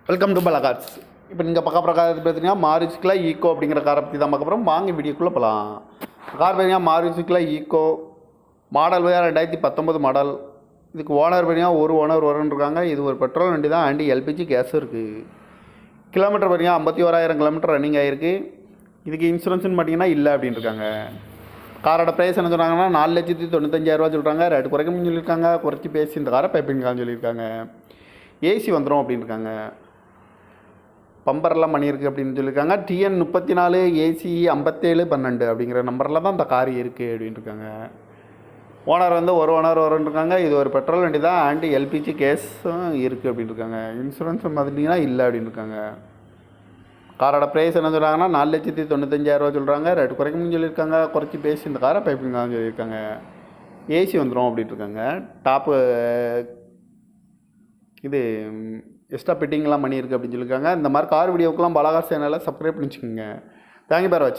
Welcome to பலா cars. இப்போ நீங்கள் பார்க்க போகிற கார் பார்த்தீங்கன்னா மாருதிக்குள்ள ஈக்கோ அப்படிங்கிற காரை பற்றி தான் பார்க்க போகிறோம். வாங்கி வீடியோக்குள்ளே போகலாம். கார் பார்த்தீங்கன்னா மாருதிக்குள்ள ஈக்கோ மாடல் 2019 மாடல். இதுக்கு ஓனர் பார்த்தீங்கன்னா ஒரு ஓனர் வருன்ருக்காங்க. இது ஒரு பெட்ரோல் வண்டி தான், அண்ட் எல்பிஜி கேஸும் இருக்குது. கிலோமீட்டர் பார்த்தீங்கன்னா 51,000 கிலோமீட்டர் ரன்னிங் ஆகிருக்கு. இதுக்கு இன்சூரன்ஸ்னு பார்த்தீங்கன்னா இல்லை அப்படின்னு இருக்காங்க. காரோட ப்ரைஸ் என்ன சொல்கிறாங்கன்னா 4,95,000 சொல்கிறாங்க. ரேட்டு குறைக்கணும்னு சொல்லியிருக்காங்க. குறைச்சி பேசி இந்த காரை பைப்பிங்கான்னு சொல்லியிருக்காங்க. ஏசி வந்துடும் அப்படின்னு இருக்காங்க. பம்பர்லாம் பண்ணியிருக்கு அப்படின்னு சொல்லியிருக்காங்க. TN 34 AC 5712 அப்படிங்கிற நம்பரில் தான் இந்த கார் இருக்குது அப்படின்னு இருக்காங்க. ஓனர் ஒரு ஓனர் வருன்ருக்காங்க. இது ஒரு பெட்ரோல் வண்டி தான், அண்ட் எல்பிஜி கேஸும் இருக்குது அப்படின்னு இருக்காங்க. இன்சூரன்ஸ் பார்த்துட்டிங்கன்னா இல்லை அப்படின்னு இருக்காங்க. காரோட ப்ரைஸ் என்ன சொல்கிறாங்கன்னா 4,95,000 சொல்கிறாங்க. ரேட்டு குறைக்கணும்னு சொல்லியிருக்காங்க. குறைச்சி பேசி இந்த காரை பைப்பிங்கான்னு சொல்லியிருக்காங்க. ஏசி வந்துடும் அப்படின்ட்டு இருக்காங்க. டாப்பு இது எக்ஸ்ட்ரா ஃபிட்டிங்லாம் பண்ணியிருக்கு அப்படின்னு சொல்லியிருக்காங்க. இந்த மாதிரி கார் வீடியோக்கெலாம் பலா கார்ஸ் சேனலை சப்ஸ்கிரைப் பண்ணி வச்சுக்கோங்க. தேங்க்யூ ஃபார் வாட்சிங்.